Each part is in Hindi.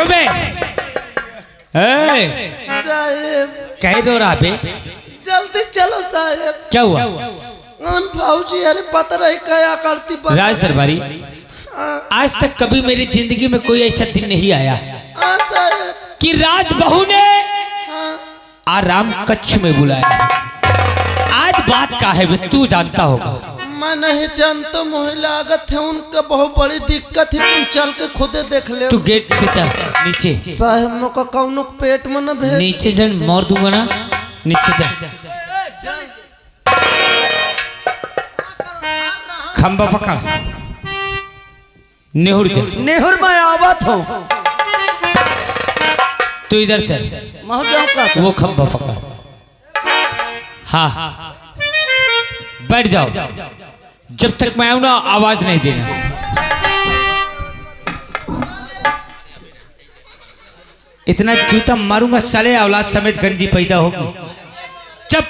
बे साहेब कह दो रहा बे जल्दी चलो साहेब। क्या हुआ? हम भाऊजी अरे पता नहीं क्या करती राज दरबारी आज तक कभी मेरी जिंदगी में कोई ऐसा दिन नहीं आया साहेब कि राज बहू ने आराम कक्ष में बुलाया। आज बात का है तू जानता होगा। मैं नहीं जानता, मुझे लागत है उनका बहुत बड़ी दिक्कत है। तुम चल के खुदे देख ले। तू गेट पे जा नीचे। साहेब नो का कौनो पेट में न भेज। नीचे जन मोर दूंगा ना, नीचे जा। खंबा पकड़, नेहुर जा। नेहुर में आवत हो। तू इधर चल, वो खंबा पकड़। हाँ बैठ जाओ, जब तक मैं आऊं ना आवाज नहीं देना। इतना जूता मारूंगा साले औलाद समेत गंजी पैदा होगी। चुप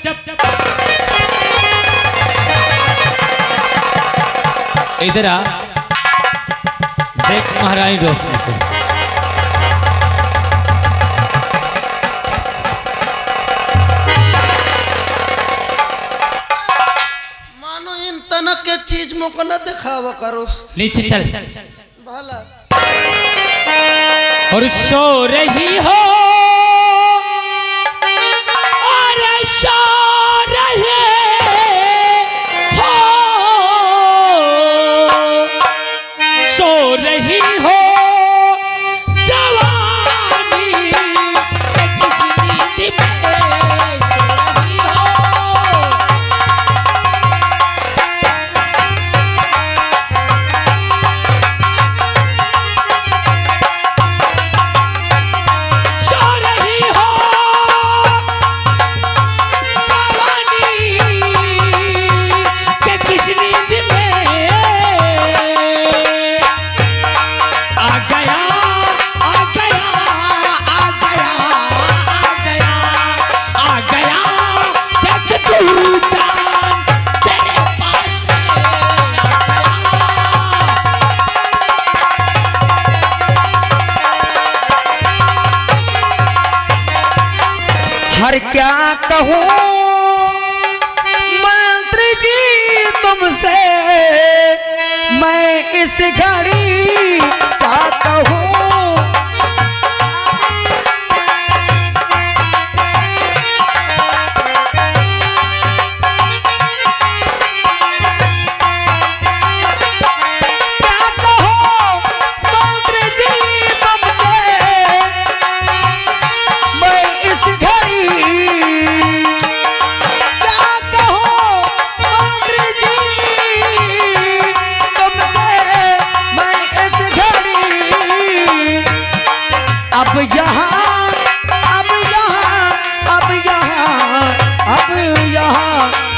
इधर आ, देख महारानी रोशनी को। मानो इन तनक के चीज मुझको न दिखावा करो। नीचे चल। भला और सो रही हो और सो रहे हो, सो रही हो जवानी किस नींद में सो रही हो। हर क्या कहूँ मंत्री जी तुमसे, मैं इस घड़ी क्या कहूँ।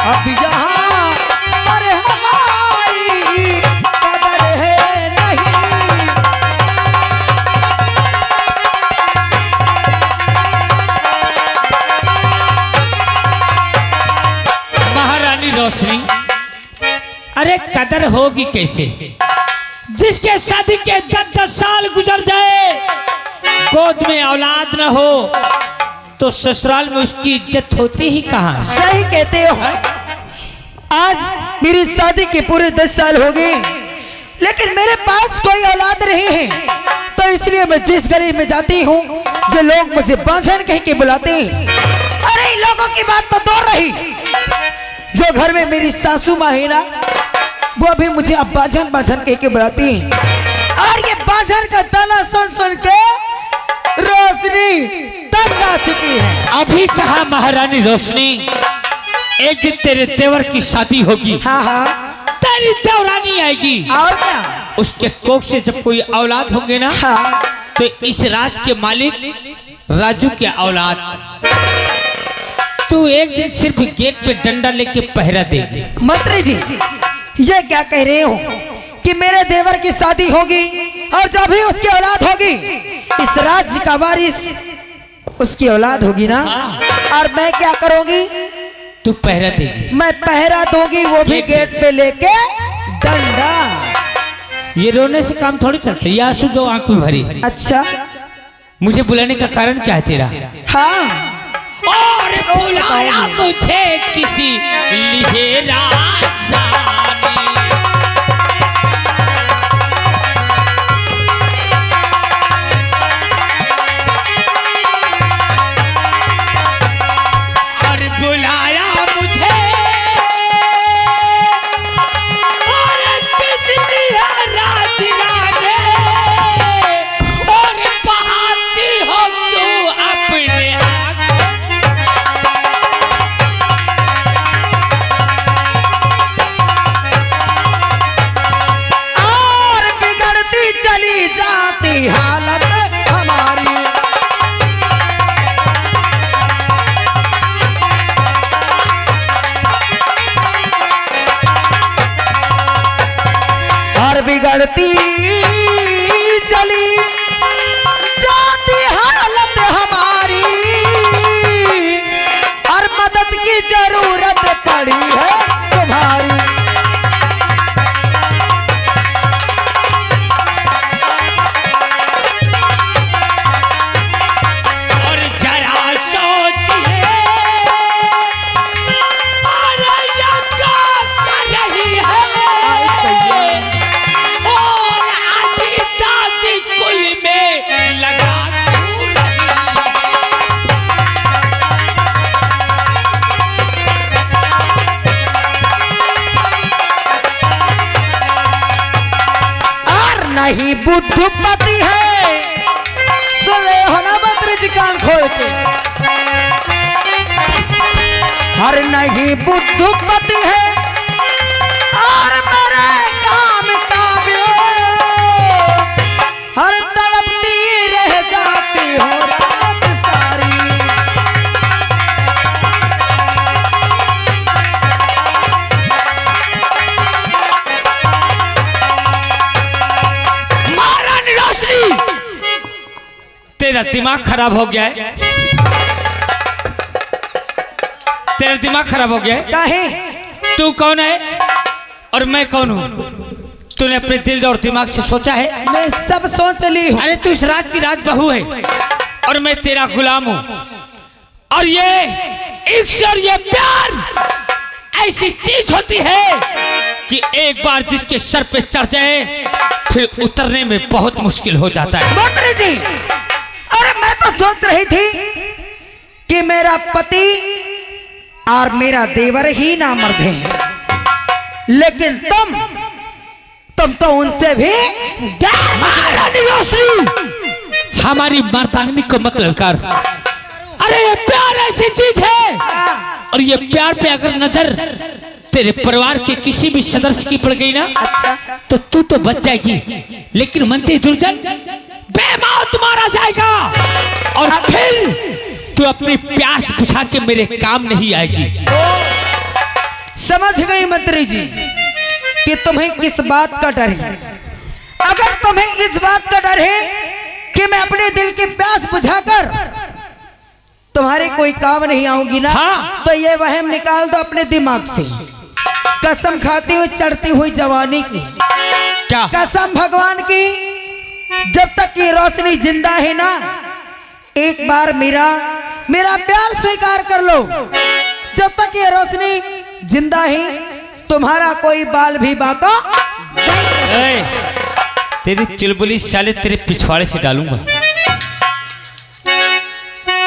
अब यहाँ पर हमारी कदर है नहीं। महारानी रोशनी, अरे कदर होगी कैसे? जिसके शादी के 10-10 साल गुजर जाए, गोद में औलाद न हो, तो ससुराल में उसकी इज्जत होती ही कहाँ? सही कहते हो। आज मेरी शादी के पूरे 10 साल हो गए, लेकिन मेरे पास कोई औलाद नहीं है। तो इसलिए मैं जिस गली में जाती हूँ, जो लोग मुझे बांझन कह के बुलाते हैं। अरे इन लोगों की बात तो दूर रही, जो घर में मेरी सासू माँ है ना, वो भी मुझे अब बांझन बांझन कह के बुलाती है। और ये बांझन का ताना सुन सुन के रोशनी तंग आ चुकी है। अभी कहा महारानी रोशनी, एक दिन तेरे देवर की शादी होगी। हाँ हाँ, तेरी देवरानी आएगी। और क्या? उसके कोख से जब कोई औलाद होंगे ना, हाँ, तो इस राज के मालिक राजू के औलाद। तू एक दिन सिर्फ गेट पे डंडा लेके पहरा देगी। मंत्री जी ये क्या कह रहे हो कि मेरे देवर की शादी होगी और जब भी उसकी औलाद होगी, इस राज्य का वारिस उसकी औलाद होगी ना। और मैं क्या करूंगी? तू पहरा देगी। मैं पहरा दूंगी, वो भी गेट पे लेके डंडा। ये रोने से काम थोड़ी चलता है, ये आंसू जो आंख में भरी। अच्छा मुझे बुलाने का कारण क्या है तेरा? हाँ, और बुलाया मुझे किसी लिए राजा ने। और बुलाया मुझे और किसी लिए राजा ने। और बहाती हो क्यों अपने आँख? और बिगड़ती चली जाती हालत हमारी। और बिगड़ती चली जाती हालत हमारी। और मदद की जरूरत पड़ी है तुम्हारी। और जरा सोचिए और ये क्या कर रही है? और आधी ताज़ी कुल में लगा क्यों रही है? और नहीं बुद्धपति है, सुने हो ना मंत्री जी कान खोल के। और नहीं बुद्धपति है और मेरे काम काबिल। हर तड़पती रह जाती हो रात सारी। महारानी रोशनी, तेरा दिमाग खराब हो गया है। तेरा दिमाग खराब हो गया है। काहे? तू कौन है और मैं कौन हूँ? तूने अपने दिल और दिमाग से सोचा है? मैं सब सोच ली हूँ। अरे तू इस राज की राज बहू है और मैं तेरा गुलाम हूँ। और ये इश्क और ये प्यार ऐसी चीज होती है कि एक बार जिसके सर पे चढ़ जाए फिर उतरने में बहुत मुश्किल हो जाता है। मंत्री जी, अरे मैं तो सोच रही थी कि मेरा पति और मेरा देवर ही नामर्द हैं, लेकिन तुम तो उनसे भी। महारानी रोशनी, हमारी मर्दांगनी को मत ललकार। अरे ये प्यार ऐसी चीज है और ये प्यार पे अगर नजर तेरे परिवार के किसी भी सदस्य की पड़ गई ना, अच्छा, तो तू तो बच जाएगी, लेकिन मंत्री दुर्जन बेमौत मारा जाएगा और फिर तू अपनी प्यास बुझा के मेरे काम नहीं आएगी। समझ गई मंत्री जी कि तुम्हें किस बात का डर है। अगर तुम्हें इस बात का डर है कि मैं अपने दिल की प्यास बुझाकर तुम्हारे कोई काम नहीं आऊंगी ना, हाँ। तो ये वहम निकाल दो अपने दिमाग से। कसम खाती हुई चढ़ती हुई जवानी की, क्या? कसम भगवान की, जब तक ये रोशनी जिंदा है ना, एक बार मेरा प्यार स्वीकार कर लो। जब तक ये रोशनी जिंदा है तुम्हारा कोई बाल भी बाका। ए, तेरी चुलबुली साले तेरे पिछवाड़े से डालूंगा।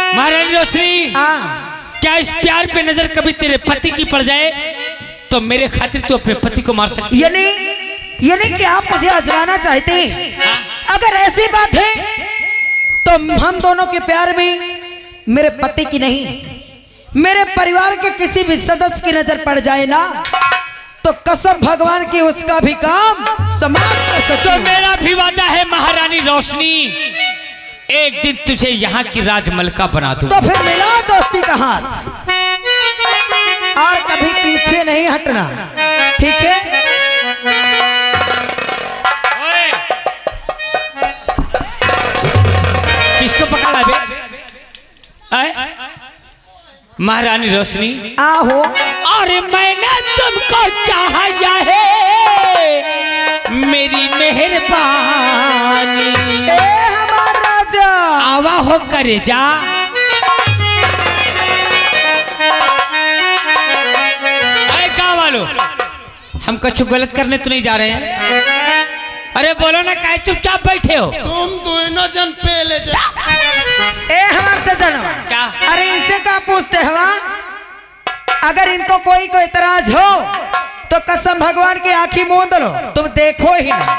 महारानी रोशनी, हाँ, क्या इस प्यार पे नजर कभी तेरे पति की पड़ जाए तो मेरे खातिर तू अपने पति को मार सकती है? यानी कि आप मुझे आजमाना चाहते हैं? अगर ऐसी बात है तो हम दोनों के प्यार में मेरे पति की नहीं, मेरे परिवार के किसी भी सदस्य की नजर पड़ जाए ना, तो कसम भगवान की उसका भी काम समाप्त कर सकते। तो मेरा भी वादा है महारानी रोशनी, एक दिन तुझे यहाँ की राजमलका बना दूं। तो फिर मिला दोस्ती का हाथ और कभी पीछे नहीं हटना, ठीक है? ओए, किसको पकड़ा बे? आए? महारानी रोशनी, आहो, अरे मैंने तुमको चाहा है, मेरी मेहरबानी। ए हमारा राजा, आवा हो करे जा। अरे क्या वालो, हम कुछ गलत करने तो नहीं जा रहे हैं? अरे बोलो ना, काहे चुपचाप बैठे हो? तुम दोनों जन पहले जा। ए हमार सजन, क्या? अरे इनसे क्या पूछते हवा? अगर इनको कोई को इतराज हो तो कसम भगवान की आंखी मूंद लो, तुम देखो ही ना।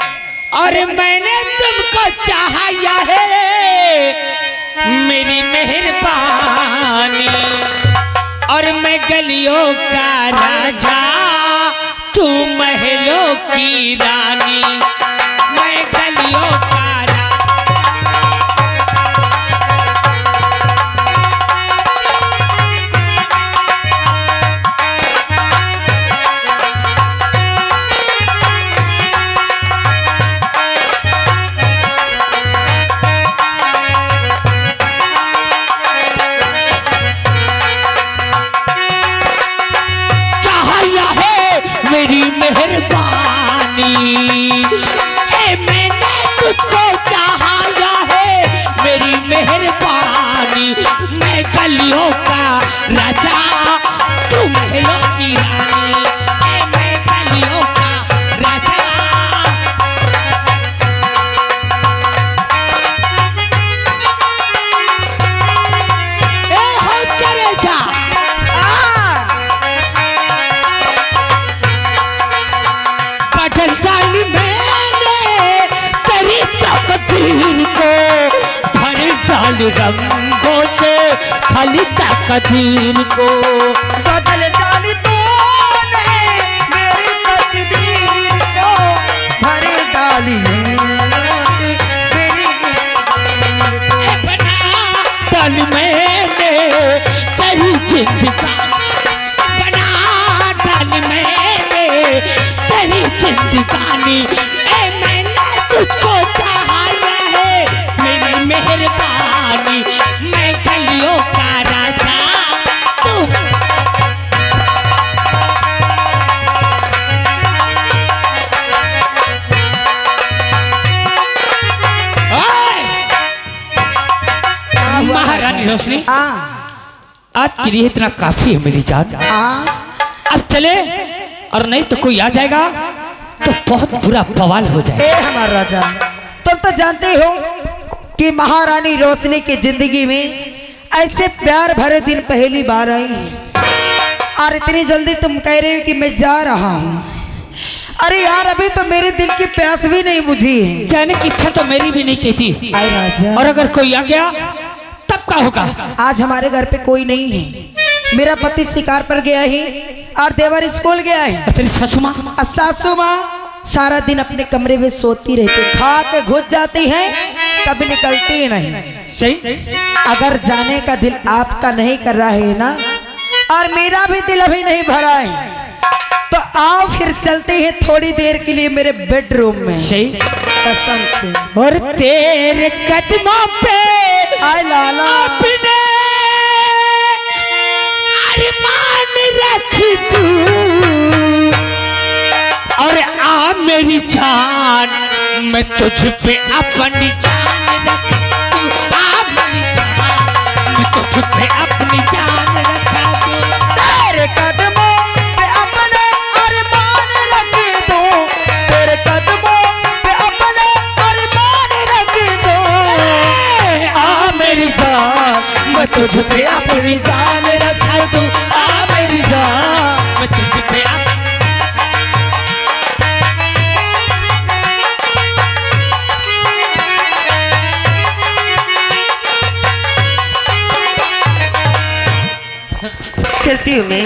अरे मैंने तुमको चाहा या है मेरी मेहरबानी, और मैं गलियों का राजा तू महलों की रानी, मैं गलियों का मेरी मेहरबानी, ए मैंने तुझको चाहा है मेरी मेहरबानी, मैं गलियों का राजा तू महलों की रानी, ए मैं गलियों का राजा। ए हो करे जा। बदल डाली मैंने तेरी तकदीर को, भर डाल रंगों से खाली तकदीर को, बदल डाली तूने मेरी तकदीर को, भर डाली मेरी बना डाल मैंने तेरी जिंदगानी, बना डाल मैंने तेरी जिंदगानी, ए मैंने तुझको चाहा है मेरी मेहरबानी, मैं गलियों का राजा तू। महारानी रोशनी, आज के लिए इतना काफी है मेरी जान। अब चले, और नहीं तो कोई आ जाएगा तो बहुत बुरा बवाल हो जाएगा। ए हमार राजा, तुम तो जानते हो कि महारानी रोशनी की जिंदगी में ऐसे प्यार भरे दिन पहली बार आई है, और इतनी जल्दी तुम कह रहे हो कि मैं जा रहा हूँ। अरे यार, अभी तो मेरे दिल की प्यास भी नहीं बुझी है। जाने की इच्छा तो मेरी भी नहीं की थी। आए राजा, और अगर कोई आ गया तब क्या होगा? आज हमारे घर पे कोई नहीं है। मेरा पति शिकार पर गया है और देवर स्कूल गया है। और तेरी सासू माँ? और सासू माँ सारा दिन अपने कमरे में सोती रहती, खा के घुस जाती है, कभी निकलती ही नहीं। सही। अगर जाने का दिल आपका नहीं कर रहा है ना, और मेरा भी दिल अभी नहीं भरा है, तो आओ फिर चलते हैं थोड़ी देर के लिए मेरे बेडरूम में। सही। कसम से। और तेरे कदमों पे आए लाला अपने अरमान रख तू, और आ मेरी जान, मैं तुझ पे अपनी जान रख तू, आ मेरी जान, मैं तुझ पे अपनी जान रखा तू। तेरे कदमों पे अपने अरमान रख दूं, तेरे कदमों पे अपने अरमान रख दूं। आ मेरी जान, मैं तुझ पे अपनी जान रखा दूं, आ मेरी जान, मैं तुझ पे चलती हूँ मैं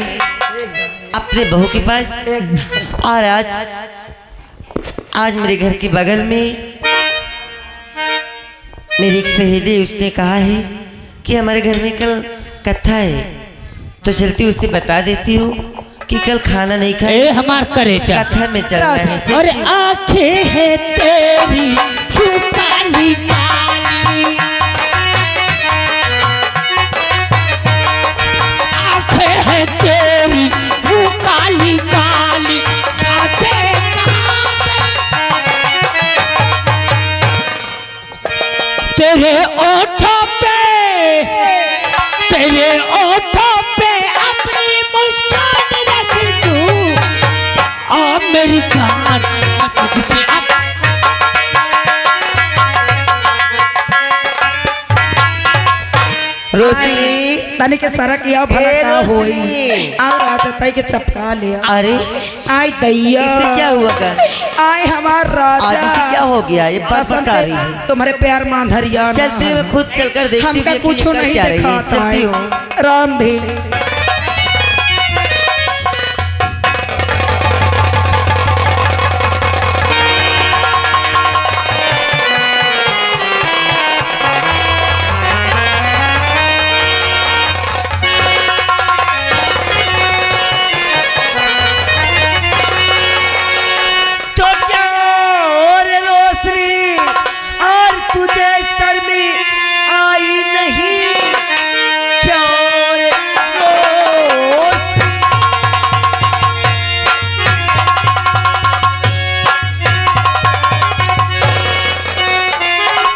अपने बहू के पास। और आज मेरे घर के बगल में मेरी एक सहेली, उसने कहा है कि हमारे घर में कल कथा है, तो चलती उससे बता देती हूँ कि कल खाना नहीं खाए, ए हमार करे जा। कथा में चलना है। और चलती हूँ। आंखें है तेरी क्यों काली काली, आंखें है तेरी क्यों काली काली, जाते कहाँ पे तेरे ओठों पे तेरे ओठों पे अपनी मुस्कान रख दूं और मेरी जान तुझ पे रोशनी तने के सारा किया भला ए, का होई रोशनी। और राजा ताई के चपका लिया। अरे आई दैया इससे क्या हुआ का? आए हमार राजा आज इससे क्या हो गया? ये कसम बकबका से रही है। तुम्हारे प्यार मांधरिया चलती मैं खुद चलकर देखती हमका हूँ कि कुछ ये कर नहीं क्या रही है। दिखाता चलती है। हूँ। रामधीर तो क्या और रोशनी और तुझे शर्मी आई नहीं क्या रे रोशनी?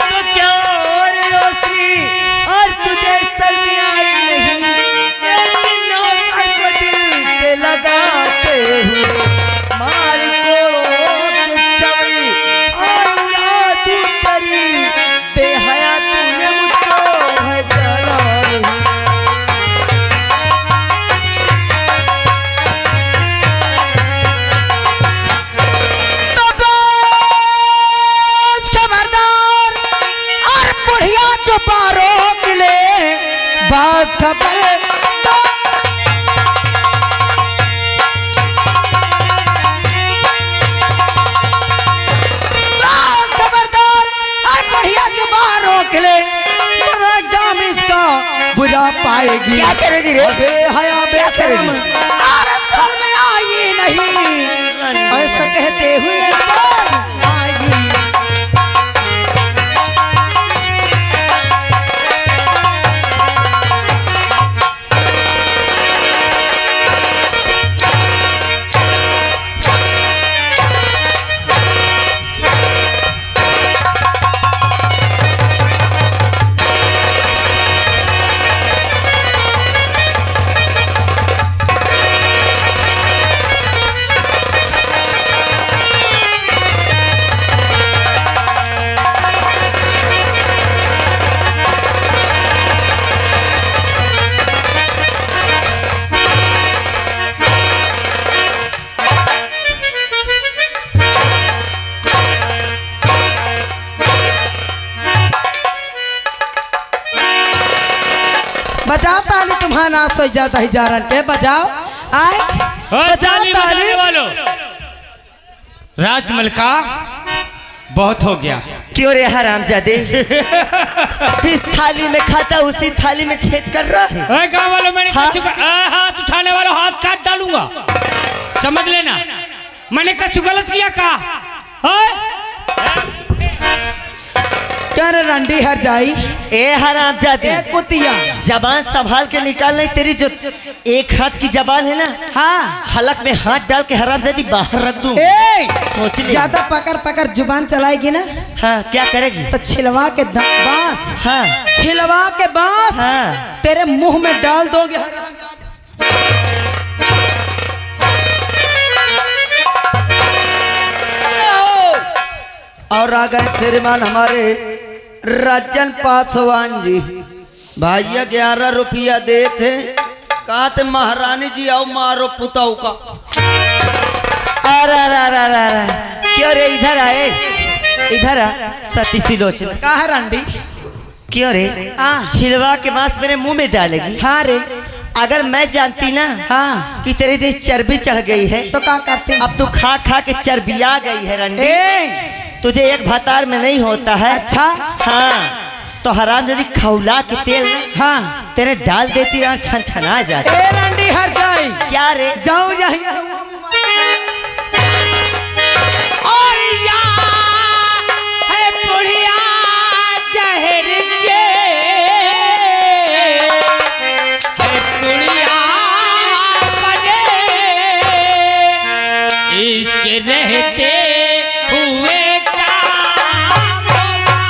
तो क्या और रोशनी और तुझे शर्मी आई नहीं एक नौकर को दिल पे लगाते हुए मार कोड़ों के चमड़ी और उड़ा दूं तेरी बेहया तूने मुझको है जाना नहीं। खबरदार और बुढ़िया जो पारों के लिए बात खबर खबरदार और बुढ़िया जो पारों के लिए मेरा जाम इसका बुझा पाएगी। क्या करेगी रे? अबे हया क्या बेशरम करेगी? और सर में आई नहीं ऐसा कहते हुए सर आएगी। बजाओ ताली तुम्हारा नाच सो जाता ही जारन के बजाओ आए बजाओ ताली वालों राजमल का बहुत हो गया। क्यों रे हरामजादे? जिस थाली में खाता उसी थाली में छेद कर रहा है। गाँव वालों मैंने हाँ? हाथ उठाने वालों हाथ काट डालूंगा समझ लेना। मैंने कुछ गलत किया का? क्या रे रंडी हर जाई ए हरामजादे, ए कुतिया जबान संभाल के निकाल नहीं। तेरी जो एक हाथ की जबान है ना, हाँ हलक में हाथ डाल के हरामजादी बाहर रख दूं। ए सोच ले। ज्यादा पकड़ पकड़ जुबान चलाएगी ना हाँ क्या करेगी? तो छिलवा के बांस हाँ छिलवा के बांस हाँ तेरे मुंह में डाल दोगे हरामजादा। और आ गए श्रीमान हमारे राजन पासवान जी। भैया 11 रुपया दे थे, कहा थे महारानी जी आओ मारो पुताऊ का। अरे क्यों रे इधर आए? इधर आ सती सी लोचना। कहा रंडी क्यों रे? हाँ। छिलवा के मांस मेरे मुंह में डालेगी? हाँ रे अगर मैं जानती ना हाँ कि तेरे दिल चर्बी चढ़ गई है तो क्या करते अब तू खा खा के चर्बिया गई है रंडी। ए तुझे एक भतार में नहीं होता है। अच्छा हाँ तो हराम यदि खौला के तेल ना हाँ तेरे डाल देती रहा छन छना जाती। ए रंडी हर जाई क्या रे? जाओ यहीं और या है बुढ़िया जहर के है बुढ़िया बने इसके रहते हुए काम होगा।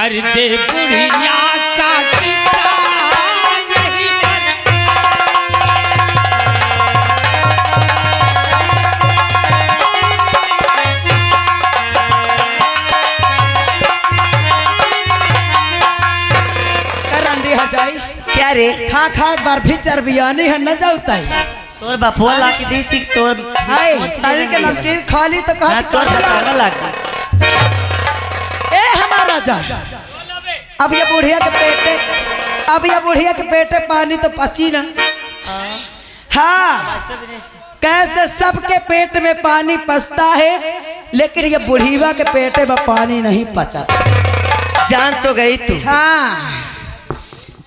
कर दे बुढ़िया का किस्सा यही करंडी हजाई क्या रे खा खा बर्फी चरबियानी है न जाऊता है तोर बपुआ ला के दी थी तोर हाय सारी के नमकीन खाली तो हाँ, कहा तोर बताना लागी ए हमारा जा अब ये बुढ़िया के पेटे अब ये बुढ़िया के पेटे पानी तो पची ना हाँ कैसे सबके पेट में पानी पचता है लेकिन ये बुढ़ीवा के पेटे में पानी नहीं पचा जान तो गई तू हाँ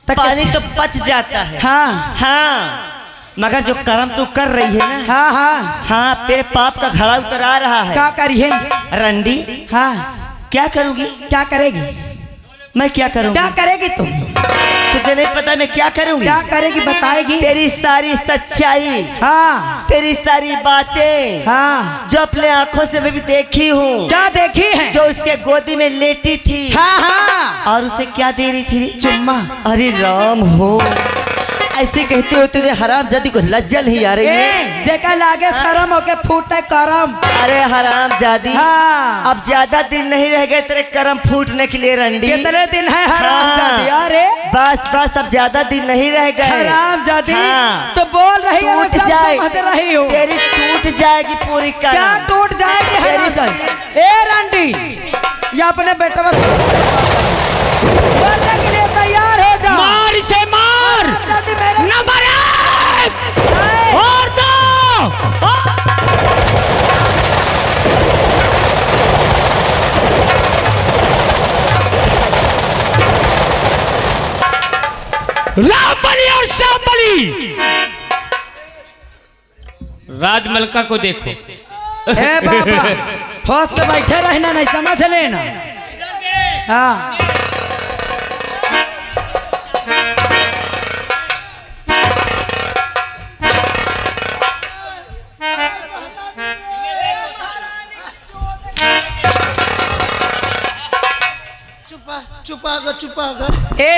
पानी तो पच जाता है हाँ हाँ मगर जो कर्म तू कर रही है ना हाँ हाँ हाँ तेरे पाप का घड़ा उतर आ रहा है क्या करिए रंडी हाँ क्या करूंगी क्या करेगी मैं क्या करूंगी क्या करेगी तुम तुझे नहीं पता मैं क्या करूंगी क्या करेगी बताएगी तेरी सारी सच्चाई हाँ तेरी सारी बातें हाँ जो अपने आंखों से मैं भी देखी हूँ क्या देखी है जो उसके गोदी में लेटी थी हाँ हाँ और उसे क्या दे रही थी चुम्मा अरे राम हो ऐसे कहते हो तुझे हराम जादी को लज्जा नहीं आ रही है जेका लागे शर्म होके फूटे करम अरे हराम जादी हाँ अब ज्यादा दिन नहीं रह गए तेरे कर्म फूटने के लिए रंडी कितने दिन है हराम जादी अरे बस बस अब ज्यादा दिन नहीं रह गए हराम जादी हाँ। तो बोल रही है मैं टूट सब जाए समझ रही हूँ तेरी टूट जाएगी पूरी क्या कर्म टूट जाएगी हराम जादी ए रंडी ये अपने बेटे बस बोलने के लिए तैयार हो जा मार इसे मार हराम जादी मेरे नंबर 1 और 2 रामबली और श्यामबली राजमलका को देखो ए बाबा होश से बैठे रहना नहीं समझ लेना हाँ छुपा कर ए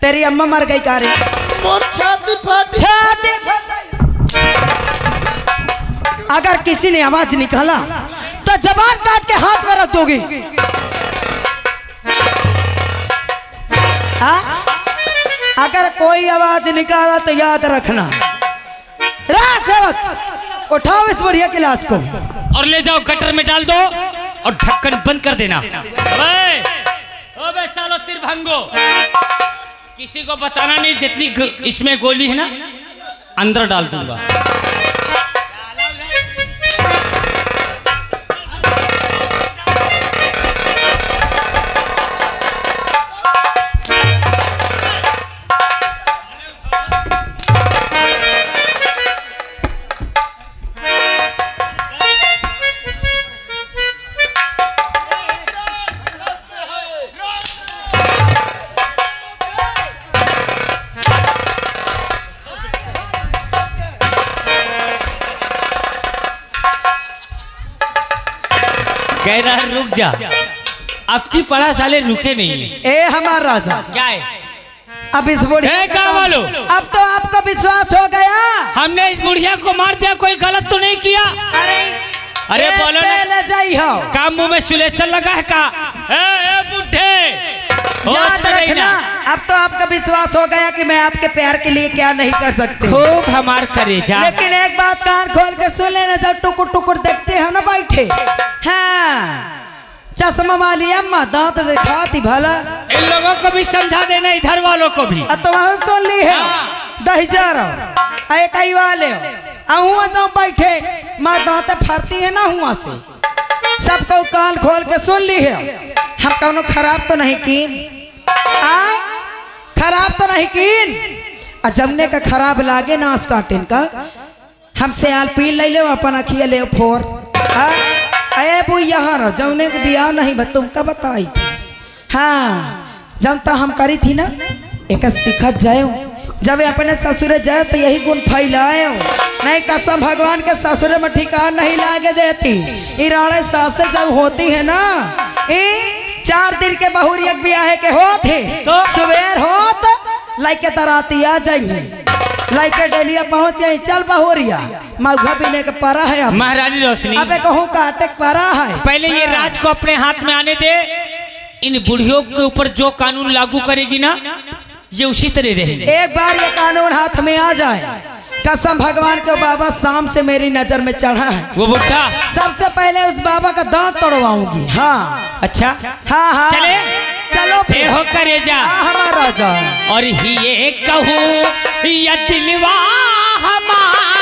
तेरी अम्मा मर गई कारी मोर छाती फाटी छाती फट गई। अगर किसी ने आवाज निकाला तो जबान काट के हाथ में रख दोगी हाँ? अगर कोई आवाज निकाला तो याद रखना राज सेवक उठाओ इस बढ़िया की लाश को और ले जाओ गटर में डाल दो और ढक्कन बंद कर देना अबे सालो तिरभंगो किसी को बताना नहीं जितनी इसमें गोली है ना अंदर डाल दूंगा कह रहा है रुक जा आपकी पढ़ा साले रुके नहीं है ए हमारा राजा क्या है अब इस बुढ़िया ए, गाँव वालों! अब तो आपको विश्वास हो गया हमने इस बुढ़िया को मार दिया कोई गलत तो नहीं किया अरे बोलो ना जाई हो काम मुंह में सुलेशन लगा है का ए बुढ़े होश याद में रहना। रखना अब तो आपका विश्वास हो गया कि मैं आपके प्यार के लिए क्या नहीं कर सकती खूब हमार करेजा लेकिन एक बात कान खोल के सुन लेना जब टुकुर टुकुर देखते हैं ना बैठे हाँ चश्मा वाली अम्मा दांत दिखाती भला इन लोगों को भी समझा देना इधर वालों को भी अब तो वहां सुन ली है दही जा रहा है कई वाले हुआ जाओ बैठे माँ दांत फरती है ना हुआ से सबको कान खोल के सुन ली है हम कौनो खराब तो नहीं कीन आए खराब तो नहीं कीन और जमने का खराब लागे ना उसका का हमसे आल पी ले लो अपन अखिया ले फोर अरे बू यहाँ रहो जौने के बियाह नहीं तुमका बताई थी हाँ जनता हम करी थी ना एक सिखत जायो जब अपने ससुरे जाए तो यही गुण फैलाए नहीं कसम भगवान के ससुरे में ठिकान नहीं लागे देती इराड़े सासे जब होती है ना 4 दिन के बहुरियक ब्याह के होत है तो? सुबेर होत लाइके तराती आ जाइए लाइके डेलिया पहुंचे चल बहुरिया मौघा पीने के परा है अब महारानी रोशनी अबे कहूँ का अटक परा है पहले ये राज को अपने हाथ में आने दे। इन बुढ़ियों के ऊपर जो कानून लागू करेगी ना ये उसी तरह रहेंगे। एक बार ये कानून हाथ में आ जाए कसम भगवान के बाबा शाम से मेरी नजर में चढ़ा है वो बुढ़ा सबसे पहले उस बाबा का दांत तोड़वाऊंगी। हाँ अच्छा हाँ हाँ चले चलो फिर हो करे जा हमारा राजा और ही ये कहूँ या दिलवा हमारा